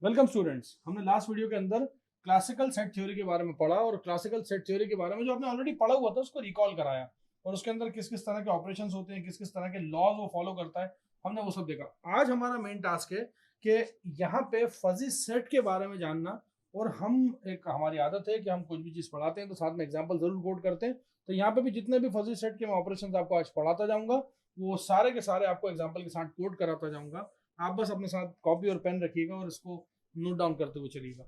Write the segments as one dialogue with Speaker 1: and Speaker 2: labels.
Speaker 1: Welcome students. हमने last video के अंदर क्लासिकल सेट थ्योरी के बारे में पढ़ा और क्लासिकल सेट थ्योरी के बारे में जो आपने ऑलरेडी पढ़ा हुआ था उसको रिकॉल कराया और उसके अंदर किस किस तरह के ऑपरेशंस होते हैं, किस किस तरह के लॉज वो फॉलो करता है, हमने वो सब देखा। आज हमारा मेन टास्क है कि यहाँ पे फजी सेट के बारे में जानना। और हम एक हमारी आदत है कि हम कुछ भी चीज पढ़ाते हैं तो साथ में एग्जाम्पल जरूर कोट करते हैं। तो यहाँ पे भी जितने भी फजी सेट के मैं ऑपरेशन आपको आज पढ़ाता जाऊंगा वो सारे के सारे आपको एग्जाम्पल के साथ कोट कराता जाऊंगा। आप बस अपने साथ कॉपी और पेन रखिएगा और इसको नोट डाउन करते हुए चलिएगा।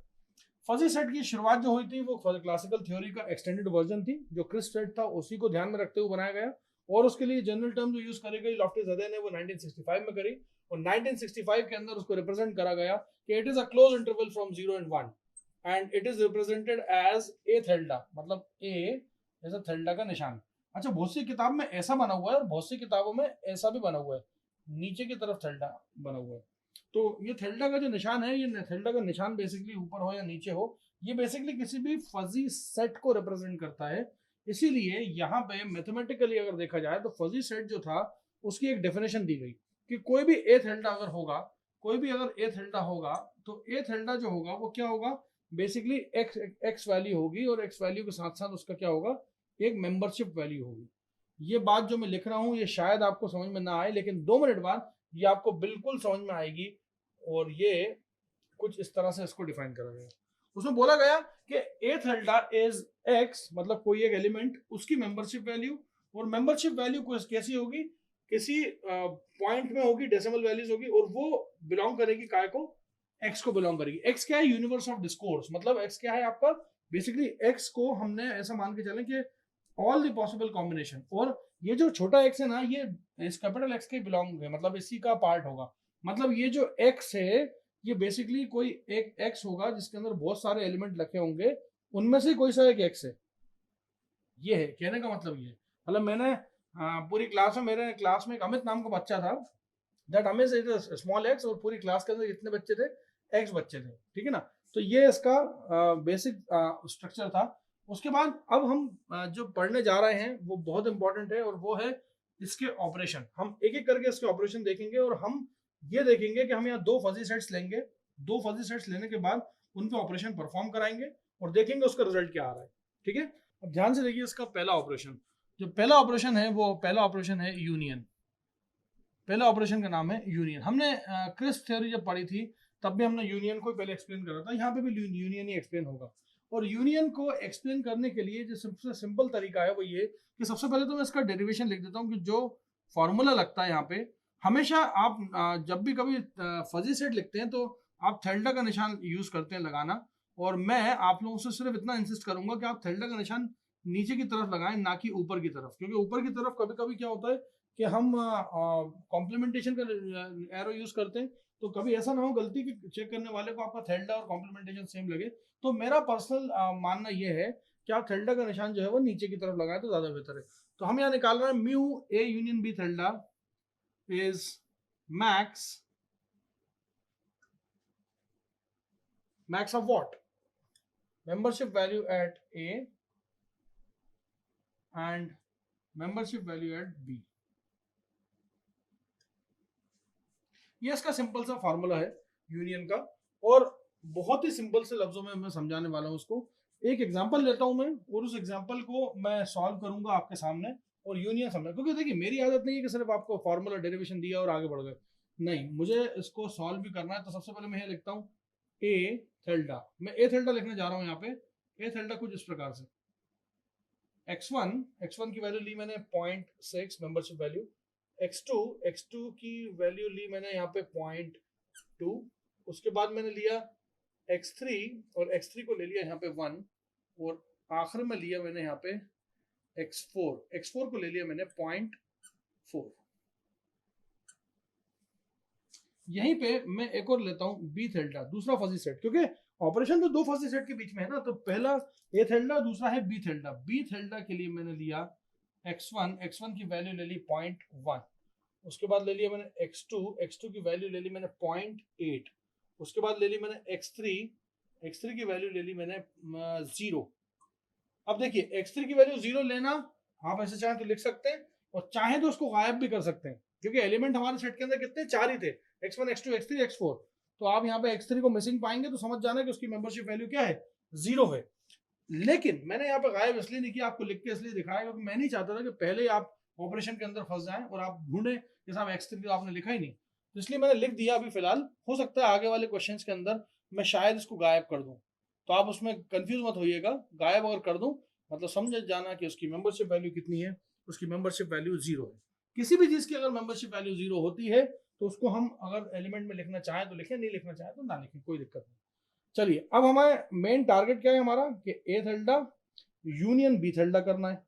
Speaker 1: फजी सेट की शुरुआत जो हुई थी वो क्लासिकल थ्योरी का एक्सटेंडेड वर्जन थी जो क्रिस्प सेट था उसी को ध्यान में रखते हुए बनाया गया। और उसके लिए जनरल टर्म जो यूज करी गई लॉफ्टी-ज़ादे ने वो 1965 में करी और 1965 के अंदर उसको रिप्रेजेंट करा गया कि it is a closed interval from 0 and 1 and it is represented as A tilde, मतलब ए जैसा थेल्डा का निशान। अच्छा, बहुत सी किताब में ऐसा बना हुआ है और बहुत सी किताबों में ऐसा भी बना हुआ है, नीचे की तरफ थेल्डा बना हुआ है। तो ये थेल्डा का जो निशान है, ये थेल्डा का निशान बेसिकली ऊपर हो या नीचे हो, ये बेसिकली किसी भी फजी सेट को रिप्रेजेंट करता है। इसीलिए यहाँ पे मैथमेटिकली अगर देखा जाए तो फजी सेट जो था उसकी एक डेफिनेशन दी गई कि कोई भी ए थेल्डा अगर होगा, कोई भी अगर ए थेल्डा होगा तो ए थेल्डा जो होगा वो क्या होगा, बेसिकली एक्स एक्स वैल्यू होगी और एक्स वैल्यू के साथ साथ उसका क्या होगा, एक मेंबरशिप वैल्यू होगी। ये बात जो मैं लिख रहा हूँ ये शायद आपको समझ में ना आए, लेकिन 2 मिनट बाद ये आपको बिल्कुल समझ में आएगी। और ये कुछ इस तरह से इसको डिफाइन करा गया। उसमें बोला गया कि ए थेल्डा इज एक्स, मतलब कोई एक एलिमेंट उसकी मेंबरशिप वैल्यू, और मेंबरशिप वैल्यू कैसी होगी, किसी पॉइंट में होगी, डेसिमल वैल्यूज होगी और वो बिलोंग करेगी काय को, एक्स को बिलोंग करेगी। एक्स क्या है, यूनिवर्स ऑफ डिस्कोर्स, मतलब एक्स क्या है आपका, बेसिकली एक्स को हमने ऐसा मान के चले कि ऑल द पॉसिबल कॉम्बिनेशन। और ये जो छोटा एक्स है ना, ये इस कैपिटल एक्स के बिलोंग है, मतलब इसी का पार्ट होगा। मतलब ये जो एक्स है ये बेसिकली कोई एक एक्स होगा जिसके अंदर बहुत सारे एलिमेंट रखे होंगे, उनमें से कोई सा एक एक्स है। ये है कहने का मतलब, ये मतलब मैंने पूरी क्लास में, मेरे क्लास में एक अमित नाम का बच्चा था, that Amit is small x, और पूरी क्लास के अंदर जितने बच्चे थे एक्स बच्चे थे, ठीक है ना। तो ये इसका बेसिक स्ट्रक्चर था। उसके बाद अब हम जो पढ़ने जा रहे हैं वो बहुत इंपॉर्टेंट है और वो है इसके ऑपरेशन। हम एक एक करके इसके ऑपरेशन देखेंगे और हम ये देखेंगे कि हम यहाँ दो फजी सेट्स लेंगे, दो फजी सेट्स लेने के बाद उन पे ऑपरेशन परफॉर्म कराएंगे और देखेंगे उसका रिजल्ट क्या आ रहा है। ठीक है, अब ध्यान से देखिए इसका पहला ऑपरेशन। जो पहला ऑपरेशन है वो पहला ऑपरेशन है यूनियन। पहला ऑपरेशन का नाम है यूनियन। हमने क्रिस्प थ्योरी जब पढ़ी थी तब भी हमने यूनियन को पहले एक्सप्लेन करा था, यहाँ पे भी यूनियन ही एक्सप्लेन होगा। और यूनियन को एक्सप्लेन करने के लिए जो सबसे सिंपल तरीका है वो ये कि सबसे पहले तो मैं इसका डेरिवेशन लिख देता हूँ कि जो फॉर्मूला लगता है यहाँ पे, हमेशा आप जब भी कभी फजी सेट लिखते हैं तो आप थेल्डा का निशान यूज करते हैं लगाना। और मैं आप लोगों से सिर्फ इतना इंसिस्ट करूंगा कि आप थेल्डा का निशान नीचे की तरफ लगाएं, ना कि ऊपर की तरफ, क्योंकि ऊपर की तरफ कभी कभी क्या होता है कि हम कॉम्प्लीमेंटेशन का एरो यूज करते हैं, तो कभी ऐसा ना हो गलती कि चेक करने वाले को आपका थेल्डा और कॉम्प्लीमेंटेशन सेम लगे। तो मेरा पर्सनल मानना यह है कि आप थेल्डा का निशान जो है वो नीचे की तरफ लगाएं तो ज्यादा बेहतर है। तो हम यहाँ निकाल रहे हैं mu A union B tilde is max, max of what, membership value at A and membership value at B। ये इसका सिंपल सा फॉर्मूला है यूनियन का। और बहुत ही सिंपल से लफ्जों में मैं समझाने वाला हूँ उसको। एक एग्जांपल लेता हूँ मैं और उस एग्जांपल को मैं सॉल्व करूंगा आपके सामने और यूनियन समझना, क्योंकि देखिए मेरी आदत नहीं है कि सिर्फ आपको फॉर्मूला डेरिवेशन दिया और आगे बढ़ गए, नहीं, मुझे इसको सॉल्व भी करना है। तो सबसे पहले मैं ये लिखता हूँ ए थेल्डा। मैं ए थेल्डा लिखने जा रहा हूँ यहाँ पे। ए थेल्डा कुछ इस प्रकार से, x1 की वैल्यू ली मैंने 0.6 मेंबरशिप वैल्यू, x2 की वैल्यू ली मैंने यहाँ पे 0.2, उसके बाद मैंने लिया x3 और x3 को ले लिया यहाँ पे 1, और आखिर में लिया मैंने यहाँ पे x4 को ले लिया मैंने 0.4। यहीं पे मैं एक और लेता हूँ बी थेल्डा, दूसरा फजी सेट, क्योंकि ऑपरेशन तो दो फजी सेट के बीच में है ना। तो पहला ए थेल्डा, दूसरा है बी थेल्डा। बी थेल्डा के लिए मैंने लिया x1 की वैल्यू ले ली 0.1, उसके बाद ले लिया मैंने x2 की वैल्यू ले ली मैंने 0.8, उसके बाद ले ली मैंने x3 की वैल्यू ले ली मैंने 0। अब देखिए x3 की वैल्यू 0 लेना आप ऐसे चाहें तो लिख सकते हैं और चाहें तो उसको गायब भी कर सकते हैं, क्योंकि एलिमेंट हमारे सेट के अंदर कितने, चार ही थे, x1 x2 x3 x4। तो आप यहाँ पे x3 को मिसिंग पाएंगे तो समझ जाना कि उसकी मेंबरशिप वैल्यू क्या है, 0 है। लेकिन मैंने यहाँ पे गायब इसलिए नहीं किया, आपको लिख के इसलिए दिखाया क्योंकि मैं नहीं चाहता था कि पहले आप ऑपरेशन के अंदर फंस जाएं और आप ढूंढे कि साहब x3 तो आपने लिखा ही नहीं, तो इसलिए मैंने लिख दिया अभी फिलहाल। हो सकता है आगे वाले क्वेश्चंस के अंदर मैं शायद इसको गायब कर दूं, तो आप उसमें कंफ्यूज मत होइएगा। गायब अगर कर दूं मतलब समझ जाना कि उसकी मेंबरशिप वैल्यू कितनी है, उसकी मेंबरशिप वैल्यू 0 है। किसी भी चीज की अगर मेंबरशिप वैल्यू 0 होती है तो उसको हम अगर एलिमेंट में लिखना चाहें तो लिखें, नहीं लिखना चाहें तो ना लिखें, कोई दिक्कत नहीं। चलिए अब हमारे मेन टारगेट क्या है हमारा कि ए थेल्डा यूनियन बी थेल्डा करना है।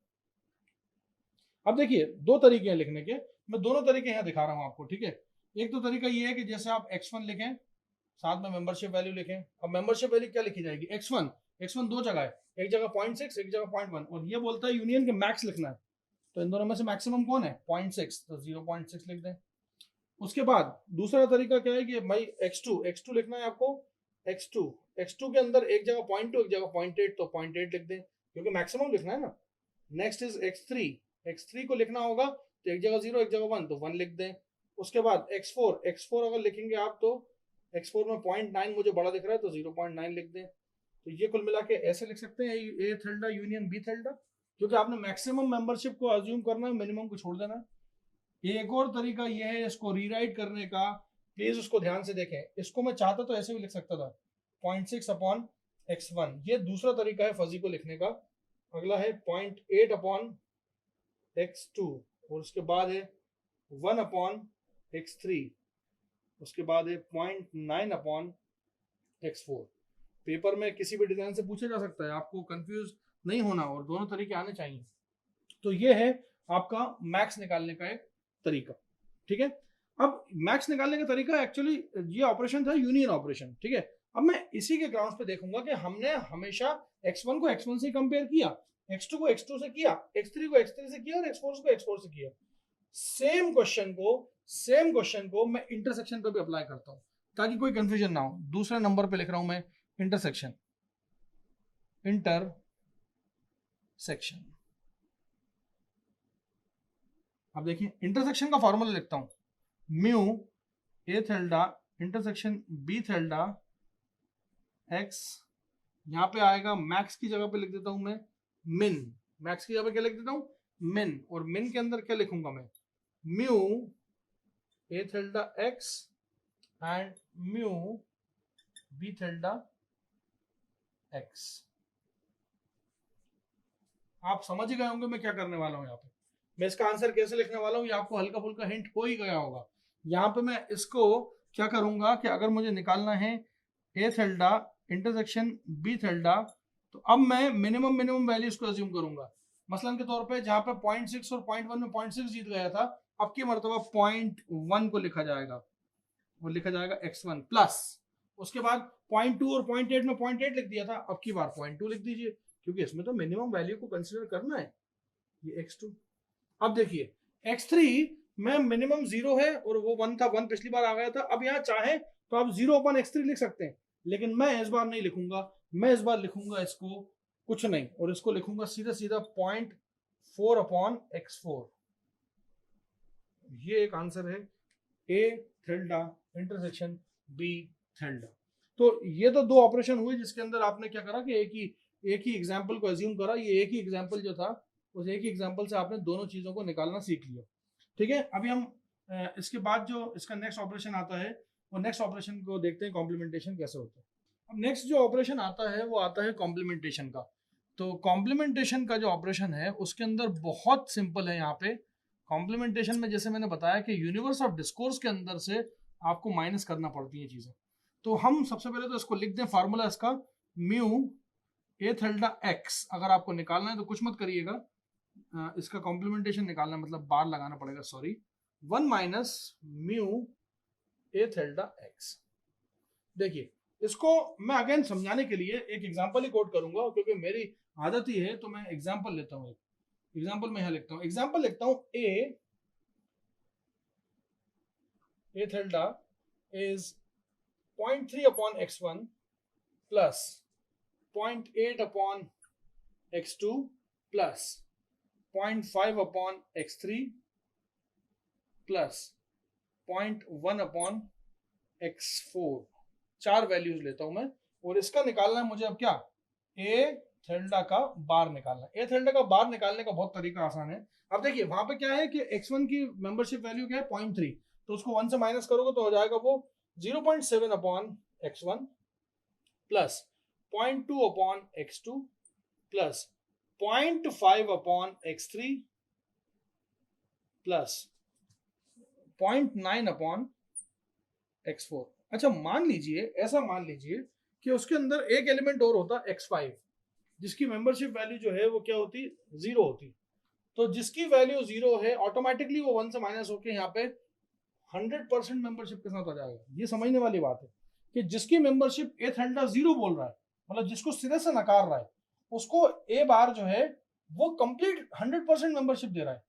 Speaker 1: अब देखिए दो तरीके हैं लिखने के, मैं दोनों तरीके यहाँ दिखा रहा हूँ आपको, ठीक है। एक तो तरीका ये है कि जैसे आप x1 लिखें साथ में मेंबरशिप वैल्यू लिखें। अब मेंबरशिप वैल्यू क्या लिखी जाएगी, x1 दो जगह है, एक जगह 0.6 एक जगह 0.1, और ये बोलता है यूनियन के मैक्स लिखना है, तो इन दोनों में से मैक्सिमम कौन है 0.6, तो 0.6 लिख दें। उसके बाद दूसरा तरीका क्या है कि भाई x2 लिखना है आपको, x2 के अंदर एक जगह 0.2 एक जगह 0.8, तो 0.8 लिख दें क्योंकि मैक्सिमम लिखना है ना। नेक्स्ट इज x3 को लिखना होगा तो एक जगह 0 एक जगह 1, तो 1 लिख दें। उसके बाद x4 अगर लिखेंगे आप तो x4 में 0.9 मुझे बड़ा दिख रहा है तो 0.9 लिख दें। तो ये कुल मिला के ऐसे लिख सकते हैं ए थेल्डा यूनियन बी थेल्डा, क्योंकि आपने मैक्सिमम मेंबरशिप को अज्यूम करना है, मिनिमम को छोड़ देना है। एक और तरीका ये है इसको रीराइट करने का, प्लीज उसको ध्यान से देखें। इसको मैं चाहता तो ऐसे भी लिख सकता था 0.6 अपॉन x1, ये दूसरा तरीका है फजी को लिखने का। अगला है 0.8 अपॉन x2, और उसके बाद है 1 अपॉन x3, उसके बाद है 0.9 अपॉन x4। पेपर में किसी भी डिजाइन से पूछा जा सकता है, आपको कंफ्यूज नहीं होना और दोनों तरीके आने चाहिए। तो ये है आपका मैक्स निकालने का एक तरीका, ठीक है। अब मैक्स निकालने का तरीका एक्चुअली ये ऑपरेशन था यूनियन ऑपरेशन, ठीक है। अब मैं इसी के ग्राउंड पे देखूंगा कि हमने हमेशा x1 को x1 से कंपेयर किया, x2 को x2 से किया, x3 को x3 से किया और x4 को x4 से किया। सेम क्वेश्चन को मैं इंटरसेक्शन पे भी अप्लाई करता हूं ताकि कोई कंफ्यूजन ना हो। दूसरे नंबर पे लिख रहा हूं मैं इंटरसेक्शन, अब देखिए इंटरसेक्शन का फॉर्मूला लिखता हूं, mu A थेल्डा intersection B tilde x, यहां पे आएगा मैक्स की जगह पे लिख देता हूं मैं मिन, मैक्स की जगह पे क्या लिख देता हूं मिन, और मिन के अंदर क्या लिखूंगा मैं mu A tilde X and mu B tilde X. आप समझ ही गए होंगे मैं क्या करने वाला हूं यहाँ पे, मैं इसका आंसर कैसे लिखने वाला हूँ, ये आपको हल्का फुल्का हिंट हो ही गया होगा। यहाँ पे मैं इसको क्या करूंगा कि अगर मुझे निकालना है ए थेल्डा इंटरसेक्शन बी थेल्डा, तो अब मैं मिनिमम वैल्यूज को अज्यूम करूंगा। मसलन के तौर पे जहां पे 0.6 और 0.1 में 0.6 जीत गया था, अब की मरतबा 0.1 को लिखा जाएगा, वो लिखा जाएगा x1 प्लस, उसके बाद 0.2 और 0.8 में 0.8 लिख दिया था, अब की बार 0.2 लिख दीजिए क्योंकि इसमें तो मिनिमम वैल्यू को कंसीडर करना है, ये x2। अब देखिए x3 में मिनिमम 0 है और वो 1 था, 1 पिछली बार आ गया था। अब यहाँ चाहे तो आप 0 अपॉन x3 लिख सकते हैं, लेकिन मैं इस बार नहीं लिखूंगा, मैं इस बार लिखूंगा इसको कुछ नहीं, और इसको लिखूंगा सीधा सीधा 0.4 अपॉन x4। ये एक आंसर है ए थेल्डा इंटरसेक्शन बी थेल्डा। तो ये तो दो ऑपरेशन हुए जिसके अंदर आपने क्या करा कि एक ही एग्जांपल को अज्यूम करा, ये एक ही एग्जांपल जो था उस एक ही एग्जांपल से आपने दोनों चीजों को निकालना सीख लिया, ठीक है। अभी हम इसके बाद जो इसका नेक्स्ट ऑपरेशन आता है वो नेक्स्ट ऑपरेशन को देखते हैं कॉम्प्लीमेंटेशन कैसे होता है। अब नेक्स्ट जो ऑपरेशन आता है वो आता है कॉम्प्लीमेंटेशन का। तो कॉम्प्लीमेंटेशन का जो ऑपरेशन है उसके अंदर बहुत सिंपल है। यहाँ पे कॉम्प्लीमेंटेशन में जैसे मैंने बताया कि यूनिवर्स ऑफ डिस्कोर्स के अंदर से आपको माइनस करना पड़ती है चीजें। तो हम सबसे पहले तो इसको लिख दें फार्मूला इसका, म्यू ए थेल्डा एक्स, अगर आपको निकालना है तो कुछ मत करिएगा, इसका कॉम्प्लीमेंटेशन निकालना मतलब बार लगाना पड़ेगा, sorry, 1 minus mu A tilde x. देखिए इसको मैं अगेन समझाने के लिए एक एग्जांपल ही कोट करूंगा क्योंकि मेरी आदत ही है, तो मैं एग्जांपल लेता हूँ। एग्जांपल में यहाँ लिखता हूँ, एग्जांपल लिखता हूँ A tilde is 0.3 upon x1 plus 0.8 upon x2 plus 0.5 upon x3 plus 0.1 upon x4। 4 values लेता हूं मैं, और इसका निकालना है मुझे अब क्या, ए थेल्डा का बार निकालना है। ए थेल्डा का बार निकालने का बहुत तरीका आसान है। अब देखिए वहां पे क्या है कि x1 की मेंबरशिप वैल्यू क्या है 0.3, तो उसको 1 से माइनस करोगे तो हो जाएगा वो 0.7 upon x1 plus 0.2 upon x2 plus 0.5 upon x3 plus 0.9 upon x4। अच्छा मान लीजिए, ऐसा मान लीजिए कि उसके अंदर एक एलिमेंट और होता x5, जिसकी मेंबरशिप वैल्यू जो है वो क्या होती, 0 होती। तो जिसकी वैल्यू 0 है ऑटोमेटिकली वो 1 से माइनस होकर यहाँ पे 100% मेंबरशिप के साथ आ जाएगा। ये समझने वाली बात है कि जिसकी मेंबरशिप ए थेल्डा 0 बोल रहा है, मतलब जिसको सिरे से नकार रहा है, उसको ए बार जो है वो कंप्लीट 100% मेंबरशिप दे रहा है।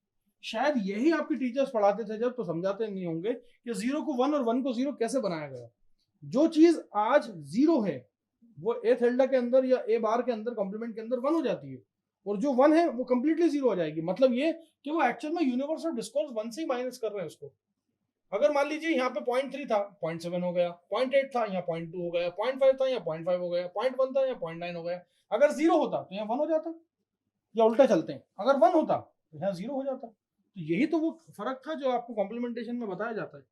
Speaker 1: शायद यही आपके टीचर्स पढ़ाते थे जब, तो समझाते नहीं होंगे कि 0 को 1 और 1 को 0 कैसे बनाया गया। जो चीज आज 0 है वो ए थेल्डा के अंदर या ए बार के अंदर कॉम्प्लीमेंट के अंदर 1 हो जाती है, और जो 1 है वो कंप्लीटली 0 हो जाएगी। मतलब ये कि वो एक्चुअल में यूनिवर्स ऑफ डिस्कोर्स 1 से ही माइनस कर रहे हैं उसको। अगर मान लीजिए यहाँ पे 0.3 था 0.7 हो गया, 0.8 था यहाँ 0.2 हो गया, 0.5 था यहाँ 0.5 हो गया, 0.1 था यहाँ 0.9 हो गया। अगर 0 होता तो यहाँ 1 हो जाता, या उल्टा चलते हैं, अगर 1 होता तो यहाँ 0 हो जाता। तो यही तो वो फर्क था जो आपको कॉम्प्लीमेंटेशन में बताया जाता है।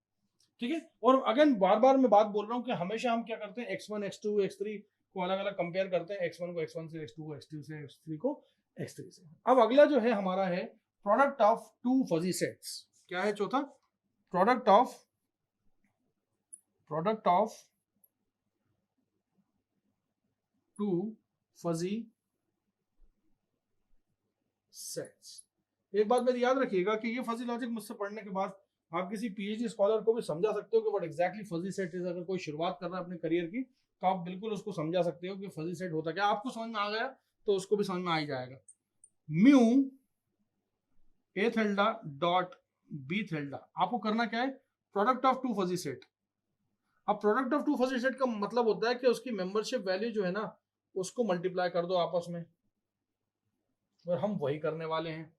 Speaker 1: ठीक है, और अगेन बार बार मैं बात बोल रहा हूँ कि हमेशा हम क्या करते हैं, x1 x2 x3 को अलग अलग कंपेयर करते हैं, x1 को x1 से, x2 को x2 से, x3 को x3 से। अब अगला जो है हमारा है product of two fuzzy sets. क्या है चौथा, product of two fuzzy sets. एक बात मेरी याद रखिएगा कि ये फजी लॉजिक मुझसे पढ़ने के बाद आप किसी पीएचडी स्कॉलर को भी समझा सकते हो कि what exactly fuzzy set is. अगर कोई शुरुआत कर रहा है अपने करियर की तो आप बिल्कुल उसको समझा सकते हो कि फजी सेट होता क्या। आपको समझ में आ गया तो उसको भी समझ में आ ही जाएगा। Mu A tilde dot B tilde, आपको करना क्या है, product of two fuzzy set. अब product of two fuzzy set का मतलब होता है कि उसकी मेंबरशिप वैल्यू जो है ना उसको मल्टीप्लाई कर दो आपस में, और हम वही करने वाले हैं।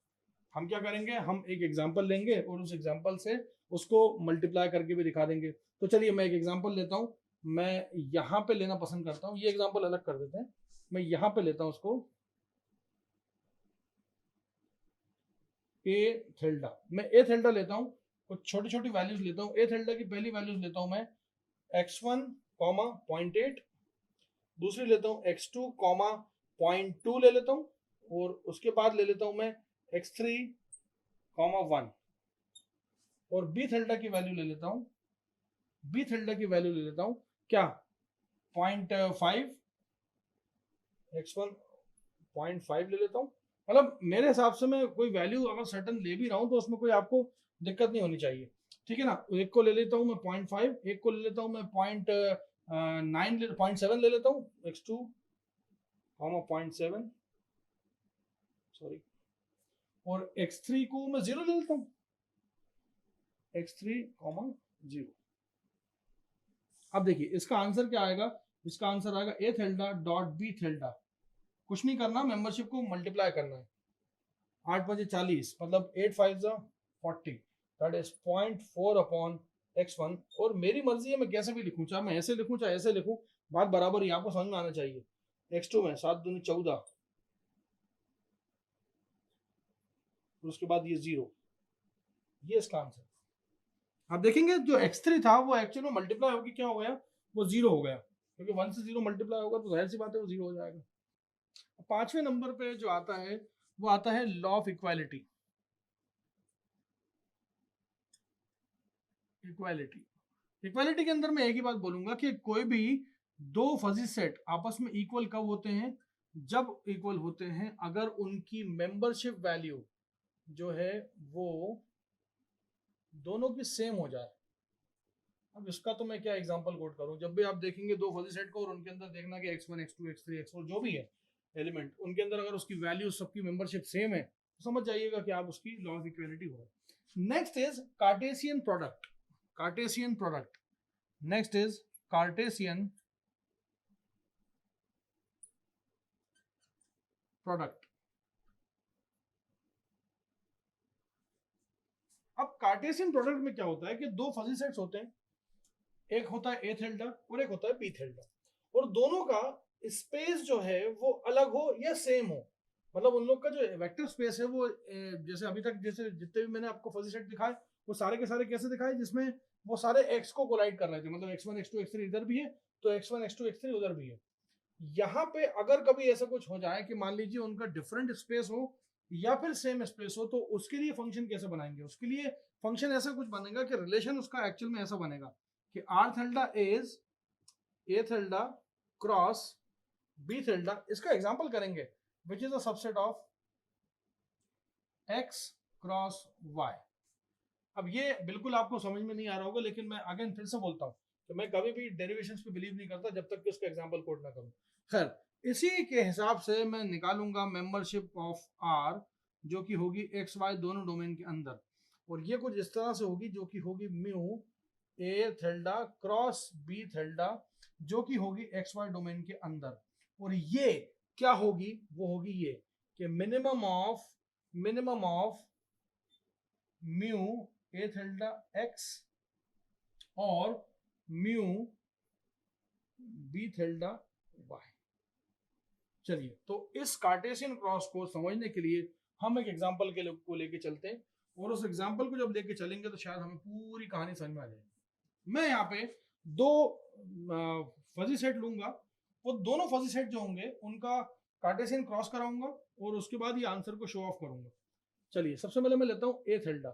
Speaker 1: हम क्या करेंगे, हम एक एग्जांपल लेंगे और उस एग्जांपल से उसको मल्टीप्लाई करके भी दिखा देंगे। तो चलिए मैं एक एग्जांपल लेता हूं, मैं यहां पे लेना पसंद करता हूं, ये एग्जांपल अलग कर देते हैं। मैं यहां पे लेता हूं उसको ए थेल्डा, मैं ए थेल्डा लेता हूं, कुछ छोटी छोटी वैल्यूज लेता हूं। ए थेल्डा की पहली वैल्यूज लेता हूं मैं x1 कॉमा 0.8, दूसरी लेता हूं x2 कॉमा 0.2 ले लेता हूं, और उसके बाद ले लेता हूं मैं x3 कॉमा 1, और बी थेल्डा की वैल्यू ले लेता हूं, बी थेल्डा की वैल्यू ले लेता हूं क्या 0.5, x1 0.5 ले लेता हूं। मतलब मेरे हिसाब से मैं कोई वैल्यू अगर सर्टन ले भी रहा हूं तो उसमें कोई आपको दिक्कत नहीं होनी चाहिए। ठीक है ना, एक को ले लेता हूं मैं 0.5, एक को ले लेता हूं मैं 0.7 ले लेता हूं, x2 0.7 सॉरी, और x3 को मैं 0 ले लेता हूं, x3 0। अब देखिए इसका आंसर क्या आएगा, इसका आंसर आएगा ए थेल्डा डॉट बी थेल्डा। कुछ नहीं करना, मेंबरशिप को मल्टीप्लाई करना है। 8 बजे 40 मतलब 8 5 40, दैट इज 0.4 अपॉन x1। और मेरी मर्जी है मैं कैसे भी लिखूं, चाहे मैं ऐसे लिखूं चाहे ऐसे लिखूं, बात बराबर ही आपको समझ में आना चाहिए। x2 में 7 दूनी 14, उसके बाद ये 0, ये इसका आंसर। आप देखेंगे जो x3 था वो एक्चुअली में मल्टीप्लाई होकर क्या हो गया, वो 0 हो गया, क्योंकि 1 से 0 मल्टीप्लाई होगा तो जाहिर सी बात है वो 0 हो जाएगा। 5वें नंबर पे जो आता है वो आता है लॉ ऑफ इक्वालिटी। इक्वालिटी के अंदर मैं एक ही बात बोलूंगा कि कोई भी दो फजी सेट आपस में इक्वल कब होते हैं, जब इक्वल होते हैं अगर उनकी मेंबरशिप वैल्यू जो है वो दोनों की सेम हो जाए। अब इसका तो मैं क्या एग्जांपल कोट करूं, जब भी आप देखेंगे दो फजी सेट को और उनके अंदर देखना कि x1 x2 x3 x4 जो भी है एलिमेंट, उनके अंदर अगर उसकी वैल्यू सबकी मेंबरशिप सेम है तो समझ जाइएगा कि आप उसकी लॉ ऑफ इक्वालिटी हो। Next is Cartesian product. Cartesian product, next is Cartesian product. अब कार्टेशियन प्रोडक्ट में क्या होता है कि दो फजी सेट्स होते हैं, एक होता है ए थेल्डा और एक होता है बी थेल्डा, और दोनों का स्पेस जो है वो अलग हो या सेम हो, मतलब उन लोग का जो वेक्टर स्पेस है वो जैसे अभी तक जैसे जितने भी मैंने आपको फजी सेट दिखाए वो सारे के सारे कैसे दिखाए, जिसमें वो सारे एक्स को कोलाइड कर रहे थे, मतलब x1 x2 x3 इधर भी है तो x1 x2 x3 उधर भी है। यहाँ पे अगर कभी ऐसा कुछ हो जाए कि मान लीजिए उनका डिफरेंट स्पेस हो या फिर सेम स्पेस हो, तो उसके लिए फंक्शन कैसे बनाएंगे, उसके लिए फंक्शन ऐसा कुछ बनेगा कि रिलेशन उसका एक्चुअल में ऐसा बनेगा कि R tilde is A tilde cross B tilde, इसका एग्जांपल करेंगे which is a subset of x cross y। अब ये बिल्कुल आपको समझ में नहीं आ रहा होगा, लेकिन मैं अगेन फिर से बोलता हूँ कि मैं कभी भी डेरिवेशंस पे बिलीव नहीं करता जब तक कि उसका एग्जांपल कोड ना करूं। खैर इसी के हिसाब से मैं निकालूंगा मेंबरशिप ऑफ आर जो कि होगी एक्स वाई दोनों डोमेन के अंदर, और ये कुछ इस तरह से होगी जो कि होगी mu A tilde cross B थेल्डा जो कि होगी एक्स वाई डोमेन के अंदर, और ये क्या होगी, वो होगी ये कि minimum of mu A tilde X और म्यू बी थेल्डा वाई। चलिए तो इस कार्टेशियन क्रॉस को समझने के लिए हम एक एग्जांपल को लेके चलते हैं, और उस एग्जांपल को जब लेके चलेंगे तो शायद हमें पूरी कहानी समझ में आ जाएगी। मैं यहाँ पे दो फजी सेट लूंगा, वो दोनों फजी सेट जो होंगे उनका कार्टेशियन क्रॉस कराऊंगा और उसके बाद ये आंसर को शो ऑफ करूंगा। चलिए सबसे पहले मैं लेता हूँ ए थेल्डा,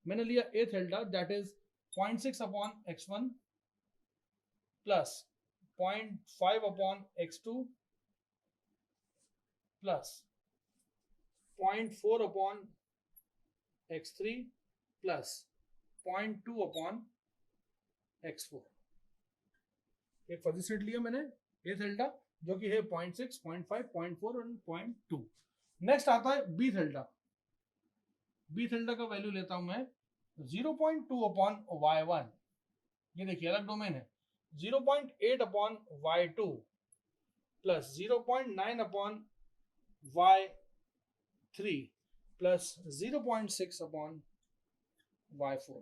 Speaker 1: मैंने लिया A tilde that is 0.6 upon x1 plus 0.5 upon x2 plus 0.4 upon x3 plus 0.2 upon x4। एक फजी सेट लिया मैंने ए थेल्डा जो कि है 0.6, 0.5, 0.4 और 0.2। नेक्स्ट आता है बी थेल्डा, बी थेल्डा का वैल्यू लेता हूं मैं 0.2 अपॉन y1, ये देखिए अलग डोमेन है, 0.8 upon y2 plus 0.9 upon y3 plus 0.6 upon y4।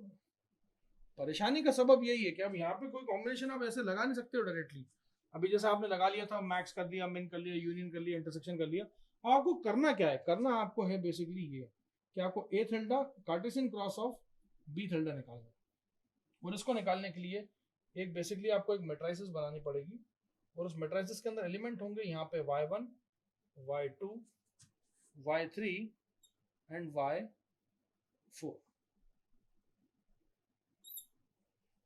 Speaker 1: परेशानी का सबब यही है कि अब यहाँ पे कोई कॉम्बिनेशन आप ऐसे लगा नहीं सकते हो डायरेक्टली। अभी जैसे आपने लगा लिया था, मैक्स कर लिया, मिन कर लिया, यूनियन कर लिया, इंटरसेक्शन कर लिया, अब आपको करना क्या है, करना आपको है बेसिकली ये कि आपको ए थेल्डा कार्टेशियन क्रॉस ऑफ बी थेल्डा निकालना है, और इसको निकालने के लिए एक बेसिकली आपको एक मैट्रिसेस बनानी पड़ेगी, और उस मैट्रिसेस के अंदर एलिमेंट होंगे यहाँ पे y1, y2, y3 and y4।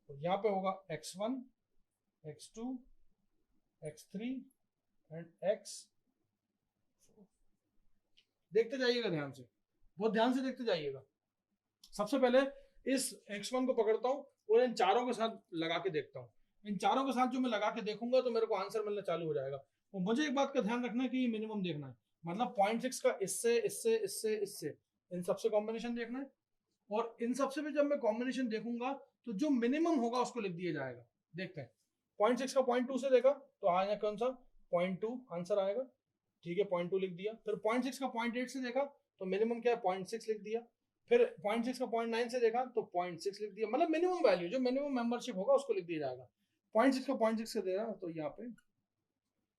Speaker 1: यहाँ पे होगा x1, x2, x3 and x4। देखते जाइएगा ध्यान से, बहुत ध्यान से देखते जाइएगा। सबसे पहले इस x1 को पकड़ता हूँ और इन चारों के साथ लगा के देखता हूँ। इन चारों के साथ जो मैं लगा के देखूंगा तो मेरे को आंसर मिलना चालू हो जाएगा। और मुझे एक बात का ध्यान रखना है कि ये मिनिमम देखना है, मतलब 0.6 का इससे इससे इससे इससे इन सबसे कॉम्बिनेशन देखना है, और इन सबसे भी जब मैं कॉम्बिनेशन देखूंगा तो जो मिनिमम होगा उसको लिख दिया जाएगा। देखते हैं 0.6 का 0.2 से देखा तो आएगा कौन सा 0.2 आंसर आएगा, ठीक है 0.2 लिख दिया। फिर 0.6 का 0.8 से देखा तो मिनिमम क्या है 0.6 लिख दिया। फिर 0.6 का 0.9 से देखा तो 0.6 लिख दिया, मतलब मिनिमम वैल्यू जो मिनिमम मेंबरशिप होगा उसको लिख दिया जाएगा। 0.6 का 0.6 से दे रहा तो यहाँ पे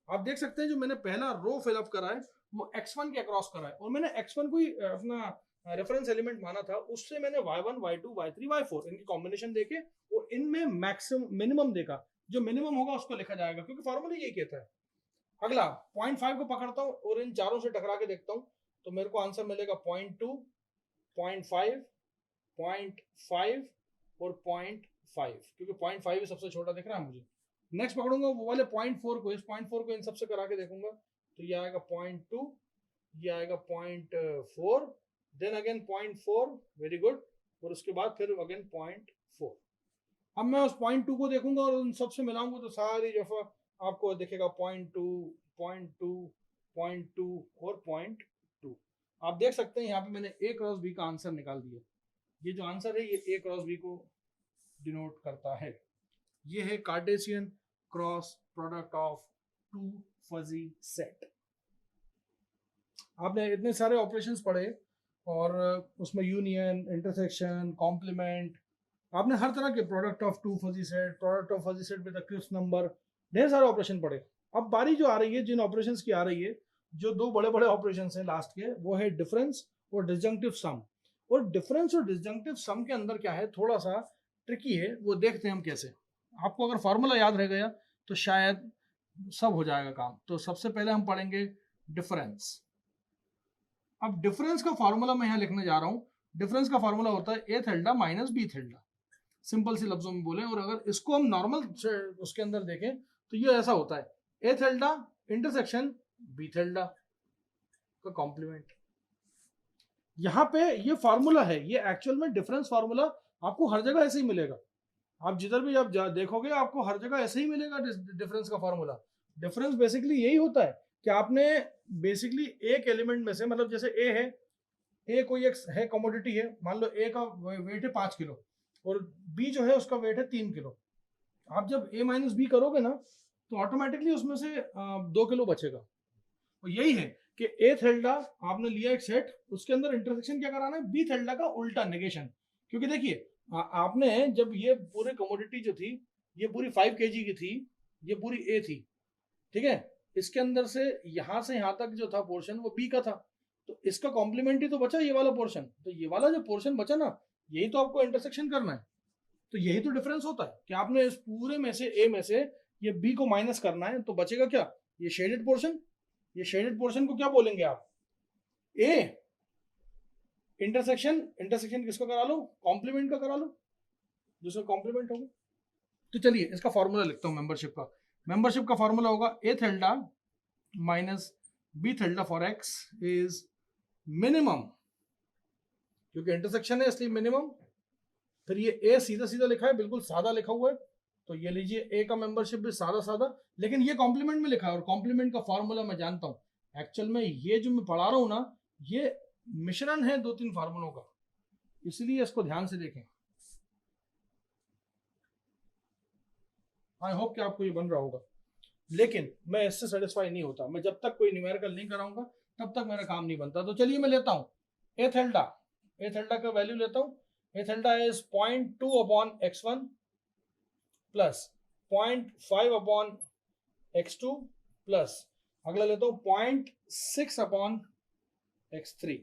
Speaker 1: आप देख सकते हैं जो मैंने पहला रो फिलअप करा है वो x1 के अक्रॉस करा है, और मैंने x1 को ही अपना रेफरेंस एलिमेंट माना था, उससे मैंने y1, y2, y3, y4 इनकी कॉम्बिनेशन देखे और इनमें मैक्सिमम मिनिमम देखा, जो मिनिमम होगा उसको लिखा जाएगा क्योंकि फॉर्मूला यही कहता है। अगला 0.5 को पकड़ता हूँ और इन चारों से टकरा के देखता हूँ तो मेरे को आंसर मिलेगा 0.2, 0.5, 0.5 और 0.5, क्योंकि 0.5 ही सबसे छोटा दिख रहा है मुझे। नेक्स्ट पकड़ूंगा वो वाले 0.4 को, इस 0.4 को इन सबसे करा के देखूंगा तो ये आएगा 0.2, ये आएगा 0.4, देन अगेन 0.4, वेरी गुड, और उसके बाद फिर अगेन 0.4। अब मैं उस 0.2 को देखूंगा और उन सबसे मिलाऊंगा तो सारी दफा आपको दिखेगा 0.2, 0.2, 0.2 और 0.2। आप देख सकते हैं यहाँ पे मैंने ए क्रॉस बी का आंसर निकाल दिया। ये जो आंसर है ये ए क्रॉस बी को डिनोट करता है। ये है Cartesian cross product of two fuzzy set. आपने इतने सारे ऑपरेशंस पढ़े और उसमें यूनियन, इंटरसेक्शन, कॉम्प्लीमेंट, आपने हर तरह के product of two fuzzy set, product of fuzzy set with a crisp number, ढेर सारे ऑपरेशन पढ़े। अब बारी जो आ रही है, जिन ऑपरेशंस की आ रही है, जो दो बड़े बड़े ऑपरेशन हैं लास्ट के, वो है डिफरेंस और डिसजंक्टिव सम। और डिफरेंस और डिसजंक्टिव सम के अंदर क्या है, थोड़ा सा ट्रिकी है, वो देखते हैं हम कैसे। आपको अगर फॉर्मूला याद रह गया तो शायद सब हो जाएगा काम। तो सबसे पहले हम पढ़ेंगे डिफरेंस। अब डिफरेंस का फॉर्मूला मैं यहाँ लिखने जा रहा हूँ। डिफरेंस का फॉर्मूला होता है ए थेल्डा माइनस बी थेल्डा, सिंपल सी लफ्जों में बोले। और अगर इसको हम नॉर्मल उसके अंदर देखें तो ये ऐसा होता है, ए थेल्डा इंटरसेक्शन बी थेल्डा का कॉम्प्लीमेंट। यहाँ पे ये फॉर्मूला है, ये एक्चुअल में डिफरेंस फॉर्मूला आपको हर जगह ऐसे ही मिलेगा। आप जिधर भी आप देखोगे आपको हर जगह ऐसे ही मिलेगा डिफरेंस का फॉर्मूला। डिफरेंस बेसिकली यही होता है कि आपने बेसिकली एक एलिमेंट में से, मतलब जैसे ए है, ए कोई एक है कमोडिटी है, मान लो ए का वेट है 5 किलो और बी जो है उसका वेट है 3 किलो। आप जब ए माइनस बी करोगे ना तो ऑटोमेटिकली उसमें से 2 किलो बचेगा। और यही है कि ए थेल्डा आपने लिया एक सेट, उसके अंदर इंटरसेक्शन क्या कराना है, बी थेल्डा का उल्टा नेगेशन। क्योंकि देखिए आपने जब ये पूरे कमोडिटी जो थी, ये पूरी 5 kg की थी, ये पूरी ए थी, ठीक है। इसके अंदर से यहां तक जो था पोर्शन वो बी का था, तो इसका कॉम्प्लीमेंट ही तो बचा ये वाला पोर्शन। तो ये वाला जो पोर्शन बचा ना, यही तो आपको इंटरसेक्शन करना है। तो यही तो डिफरेंस होता है कि आपने इस पूरे में से ए में से ये बी को माइनस करना है, तो बचेगा क्या, ये शेडेड पोर्शन। ये शेडेड पोर्शन को क्या बोलेंगे आप, ए इंटरसेक्शन। इंटरसेक्शन किसको करा लो, कॉम्प्लीमेंट का करा लो, दूसरा कॉम्प्लीमेंट होगा। तो चलिए इसका फॉर्मूला लिखता हूं मेंबरशिप का। मेंबरशिप का फॉर्मूला होगा A tilde minus B tilde for X is minimum, क्योंकि इंटरसेक्शन है इसलिए मिनिमम। फिर ये ए सीधा सीधा लिखा है, बिल्कुल सादा लिखा हुआ है, तो ये लीजिए ए का मेंबरशिप भी सादा सादा, लेकिन ये कॉम्प्लीमेंट में लिखा है और कॉम्प्लीमेंट का फॉर्मूला मैं जानता हूं। एक्चुअल में ये जो मैं पढ़ा रहा हूं ना, ये मिश्रण है 2-3 फार्मूलों का, इसलिए इसको ध्यान से देखें। आई होप कि आपको ये बन रहा होगा, लेकिन मैं इससे सेटिस्फाई नहीं होता। मैं जब तक कोई न्यूमेरिकल नहीं कराऊंगा तब तक मेरा काम नहीं बनता। तो चलिए मैं लेता हूं ए थेल्डा। ए थेल्डा का वैल्यू लेता हूं। A tilde is 0.2 upon x1 plus 0.5 upon x2 plus अगला लेता हूं 0.6 अपॉन x3।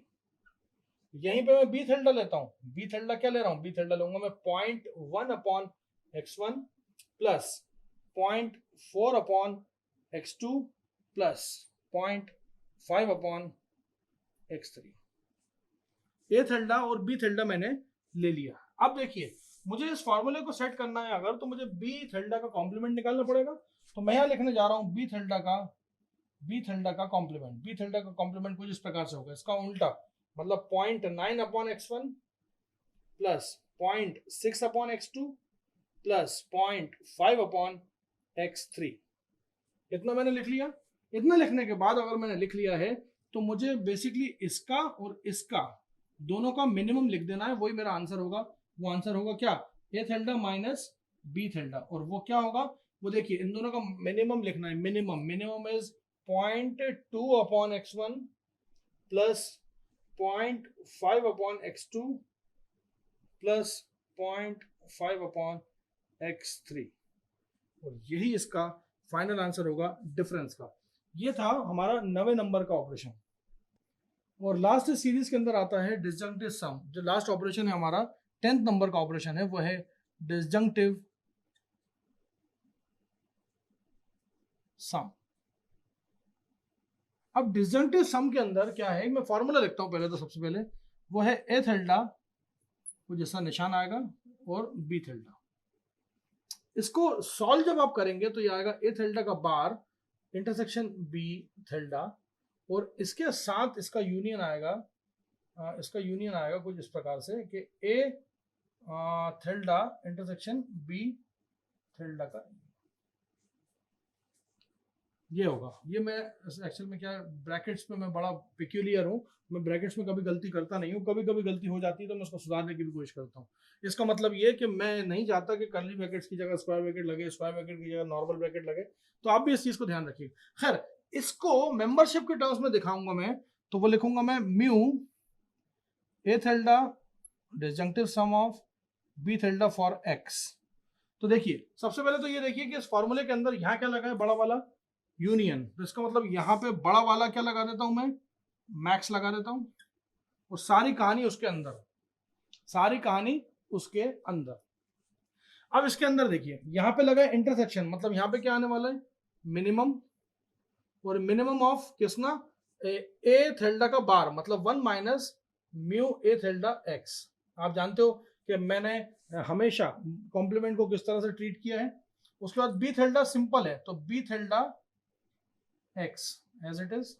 Speaker 1: यहीं पे मैं बी थेल्डा लेता हूं। बी थेल्डा क्या ले रहा हूं, बी थेल्डा लूंगा मैं 0.1 upon x1 plus 0.4 upon x2 plus 0.5 upon x3। ए थेल्डा और बी थेल्डा मैंने ले लिया। अब देखिए मुझे इस फॉर्मूले को सेट करना है अगर, तो मुझे बी थेल्डा का कॉम्प्लीमेंट निकालना पड़ेगा। तो मैं यहां लिखने जा रहा हूं बी थेल्डा का कॉम्प्लीमेंट। बी थेल्डा का कॉम्प्लीमेंट कुछ इस प्रकार से होगा, इसका उल्टा, मतलब 0.9 upon x1 plus 0.6 upon x2 plus 0.5 upon x3। इतना मैंने लिख लिया। इतना लिखने के बाद अगर मैंने लिख लिया है तो मुझे बेसिकली इसका और इसका दोनों का मिनिमम लिख देना है, वही मेरा आंसर होगा। वो आंसर होगा क्या, ए थेल्डा माइनस बी थेल्डा। और वो क्या होगा, वो देखिए इन दोनों का मिनिमम लिखना है। Minimum is 0.2 upon x1 plus 0.5 upon x2 plus 0.5 upon x3। और यही इसका फाइनल आंसर होगा डिफरेंस का। ये था हमारा 9वें नंबर का ऑपरेशन। और लास्ट सीरीज के अंदर आता है डिसजंक्टिव सम। जो लास्ट ऑपरेशन है हमारा 10th नंबर का ऑपरेशन है, वो है डिसजंक्टिव सम। अब डिसजंक्टिव सम के अंदर क्या है, मैं फॉर्मूला लिखता हूं पहले। तो सबसे पहले वो है ए थेल्डा, वो जैसा निशान आएगा, और बी थेल्डा। इसको सॉल्व जब आप करेंगे तो ये आएगा ए थेल्डा का बार इंटरसेक्शन बी थेल्डा, और इसके साथ इसका यूनियन आएगा। कुछ इस प्रकार से कि ए थेल्डा इंटरसेक्शन बी थेल्डा का ये होगा। ये मैं एक्चुअल में क्या, ब्रैकेट्स में मैं बड़ा पिक्यूलियर हूँ, मैं ब्रैकेट्स में कभी गलती करता नहीं हूँ। कभी कभी गलती हो जाती है तो मैं उसको सुधारने की भी कोशिश करता हूँ। इसका मतलब ये कि मैं नहीं चाहता कि कर्ली ब्रैकेट्स की जगह स्क्वायर ब्रैकेट लगे, स्क्वायर ब्रैकेट की जगह नॉर्मल ब्रैकेट लगे। तो आप भी इस चीज को ध्यान रखिए। खैर, इसको मेंबरशिप के टर्म्स में दिखाऊंगा मैं, तो वो लिखूंगा मैं mu A tilde disjunctive sum of B tilde for X. तो देखिए सबसे पहले तो ये देखिए कि इस फॉर्मूले के अंदर यहाँ क्या लगा है, बड़ा वाला यूनियन, तो इसका मतलब यहाँ पे बड़ा वाला क्या लगा देता हूं मैं, मैक्स लगा देता हूं, और सारी कहानी उसके अंदर, सारी कहानी उसके अंदर। अब इसके अंदर देखिए यहाँ पे लगा है इंटरसेक्शन, मतलब यहाँ पे क्या आने वाला है, मिनिमम, और मिनिमम ऑफ किसना, ए थेल्डा का बार, मतलब 1 minus mu A tilde X. आप जानते हो कि मैंने हमेशा कॉम्प्लीमेंट को किस तरह से ट्रीट किया है। उसके बाद बी थेल्डा सिंपल है, तो B tilde X as it is,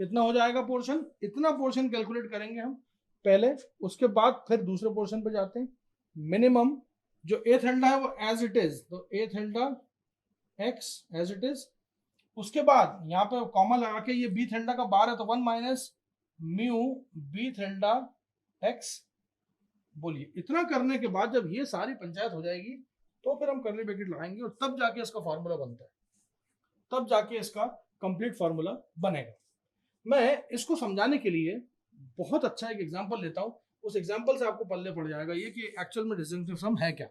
Speaker 1: इतना हो जाएगा पोर्शन, इतना पोर्शन कैलकुलेट करेंगे हम पहले, उसके बाद फिर दूसरे पोर्शन पे जाते हैं। मिनिमम जो ए थेल्डा है वो एज इट इज, तो ए tilde X as it is. उसके बाद यहाँ पे कॉमन लगा के ये बी थेल्डा का बार है, तो 1 minus mu B tilde x. बोलिए इतना करने के बाद जब ये सारी पंचायत हो जाएगी तो फिर हम कर्ली ब्रैकेट लगाएंगे और तब जाके इसका फॉर्मूला बनता है, तब जाके इसका कंप्लीट फॉर्मूला बनेगा। मैं इसको समझाने के लिए बहुत अच्छा एक एग्जांपल लेता हूं, उस एग्जांपल से आपको पल्ले पड़ जाएगा ये कि एक्चुअल में डिस्जंक्टिव सम है क्या।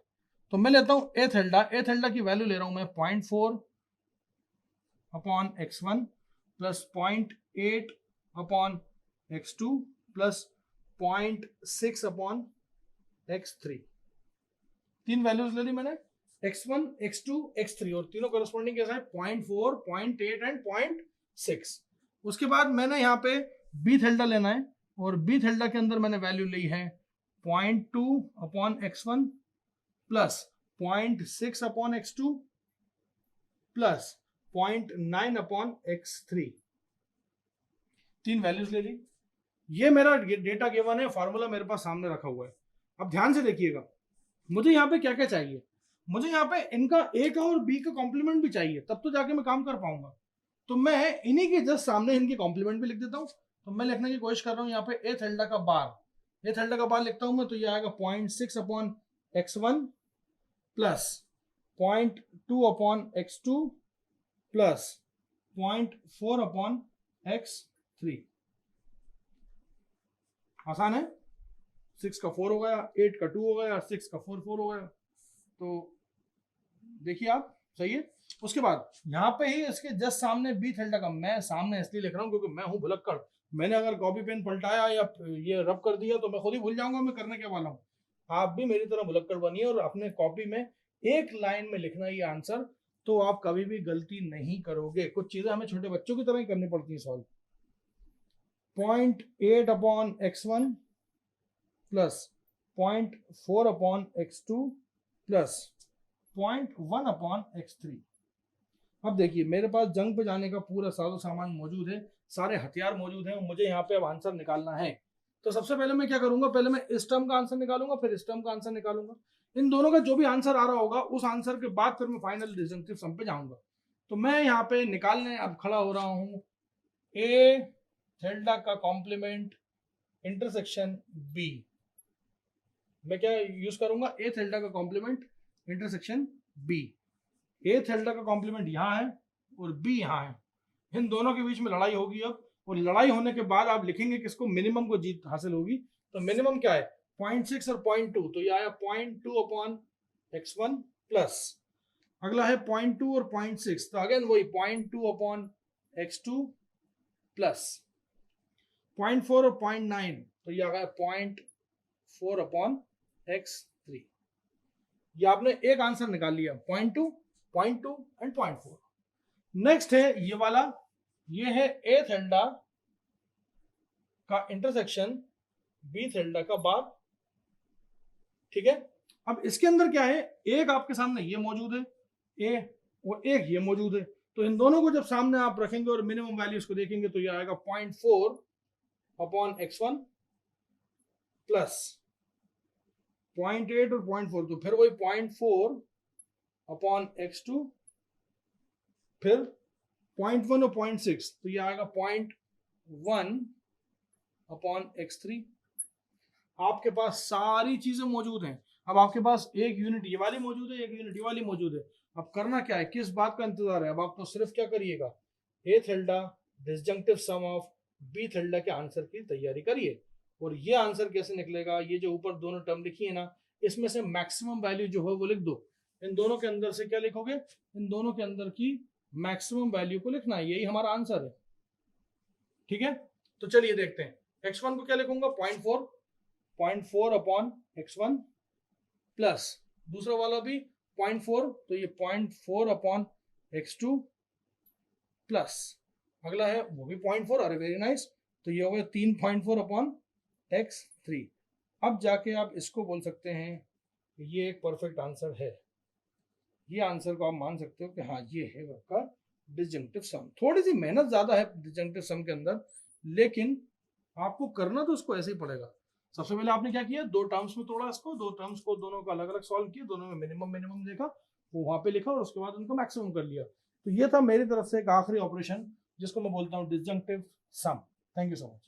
Speaker 1: तो मैं लेता हूं ए थेल्डा की वैल्यू ले रहा हूं मैं 0.4 upon x1 plus 0.8 upon x2 plus 0.6 upon x3। तीन वैल्यूज ले ली मैंने, x1 x2 x3, और तीनों करस्पॉन्डिंग कैसा है, 0.4 0.8 एंड 0.6। उसके बाद मैंने यहाँ पे बी थेल्डा लेना है, और बी थेल्डा के अंदर मैंने वैल्यू ली है 0.2 upon x1 plus 0.6 upon x2 plus 0.9 upon x3। तीन वैल्यूज ले ली, ये मेरा डेटा गिवन है, फॉर्मूला मेरे पास सामने रखा हुआ है। अब ध्यान से देखिएगा, मुझे यहाँ पे क्या क्या चाहिए, मुझे यहाँ पे इनका ए का और बी का कॉम्प्लीमेंट भी चाहिए, तब तो जाके मैं काम कर पाऊंगा। तो मैं इन्हीं के जस्ट सामने इनके कॉम्प्लीमेंट भी लिख देता हूँ। तो मैं लिखने की कोशिश कर रहा हूँ यहाँ पे ए थेल्डा का बार, ए थेल्डा का बार लिखता हूँ मैं, तो ये आएगा 0.6 upon x1 plus 0.2 upon x2 plus 0.4 upon x3। आसान है, 6 का 4 हो गया, 8 का 2 हो गया, 6 का 4 4 हो गया। तो देखिए आप, सही है। उसके बाद यहाँ पे ही इसके जस्ट सामने बी थेल्डा का, मैं सामने इसलिए लिख रहा हूँ क्योंकि मैं हूँ भुलक्कड़, मैंने अगर कॉपी पेन पलटाया या ये रब कर दिया तो मैं खुद ही भूल जाऊंगा मैं करने क्या वाला हूँ। आप भी मेरी तरह भुलक्कड़ बनिए और अपने कॉपी में एक लाइन में लिखना ये आंसर, तो आप कभी भी गलती नहीं करोगे। कुछ चीजें हमें छोटे बच्चों की तरह ही करनी पड़ती है solve. 0.8 upon x1 plus 0.4 upon x2 plus 0.1 upon x3। अब देखिए मेरे पास जंग पे जाने का पूरा सारा सामान मौजूद है, सारे हथियार मौजूद हैं, और मुझे यहाँ पे अब आंसर निकालना है। तो सबसे पहले मैं क्या करूंगा, पहले मैं इस टर्म का आंसर निकालूंगा, फिर इस टर्म का आंसर निकालूंगा। इन दोनों का जो भी आंसर आ रहा होगा उस आंसर के बाद फिर मैं फाइनल डिस्जंक्टिव सम पे जाऊंगा। तो मैं यहाँ पे निकालने अब खड़ा हो रहा हूँ ए थेल्डा का कॉम्प्लीमेंट इंटरसेक्शन बी। मैं क्या यूज करूंगा, ए थेल्डा का कॉम्प्लीमेंट इंटरसेक्शन बी। ए थेल्डा का कॉम्प्लीमेंट यहाँ है और बी यहाँ है, इन दोनों के बीच में लड़ाई होगी अब, और लड़ाई होने के बाद आप लिखेंगे किसको मिनिमम को जीत हासिल होगी। तो मिनिमम क्या है, 0.6 और 0.2, तो ये आया 0.2 अपॉन x1 प्लस, अगला है 0.2 और 0.6, तो अगेन वही 0.2 अपॉन x2 प्लस 0.4 और 0.9, तो ये आ गया 0.4 अपॉन x3। ये आपने एक आंसर निकाल लिया, 0.2 0.2 एंड 0.4। नेक्स्ट है ये वाला, ये है ए थेल्डा का इंटरसेक्शन बी थेल्डा का बार, ठीक है। अब इसके अंदर क्या है, एक आपके सामने ये मौजूद है ए, और एक ये मौजूद है, तो इन दोनों को जब सामने आप रखेंगे और मिनिमम वैल्यूज को देखेंगे तो ये आएगा 0.4 अपॉन x1 प्लस 0.8 और 0.4, तो फिर वही 0.4 अपॉन x2 फिर 0.1 और 0.6, तो ये आएगा 0.1 अपॉन x3। आपके पास सारी चीजें मौजूद हैं। अब आपके पास एक यूनिट ये वाली मौजूद है, एक यूनिट ये वाली मौजूद है। अब करना क्या है, किस बात का इंतजार है, अब आप तो सिर्फ क्या करिएगा, ए tilde disjunctive sum of B थेल्डा के आंसर की तैयारी करिए। और ये आंसर कैसे निकलेगा, ये जो ऊपर दोनों टर्म लिखी है ना, इसमें से मैक्सिमम वैल्यू जो है वो लिख दो। इन दोनों के अंदर से क्या लिखोगे, इन दोनों के अंदर की मैक्सिमम वैल्यू को लिखना है, यही हमारा आंसर है। ठीक है, तो चलिए देखते हैं। x1 को क्या लिखूंगा, 0.4 अपॉन x1 प्लस दूसरा वाला भी 0.4, तो ये 0.4 अपॉन x2 प्लस अगला है वो भी 0.4, अरे वेरी नाइस, तो ये हो गया 3.4 अपॉन x3। अब जाके आप इसको बोल सकते हैं कि ये एक परफेक्ट आंसर है, ये आंसर को आप मान सकते हो कि हाँ ये है आपका डिसजंक्टिव सम। थोड़ी सी मेहनत ज्यादा है डिसजंक्टिव सम के अंदर, लेकिन आपको करना तो उसको ऐसे ही पड़ेगा। सबसे पहले आपने क्या किया, दो टर्म्स में तोड़ा इसको, दो टर्म्स को दोनों को अलग अलग सॉल्व किया, दोनों में मिनिमम मिनिमम देखा, वो वहां पे लिखा और उसके बाद उनको मैक्सिमम कर लिया। तो ये था मेरी तरफ से एक आखिरी ऑपरेशन जिसको मैं बोलता हूँ disjunctive sum. Thank you so much.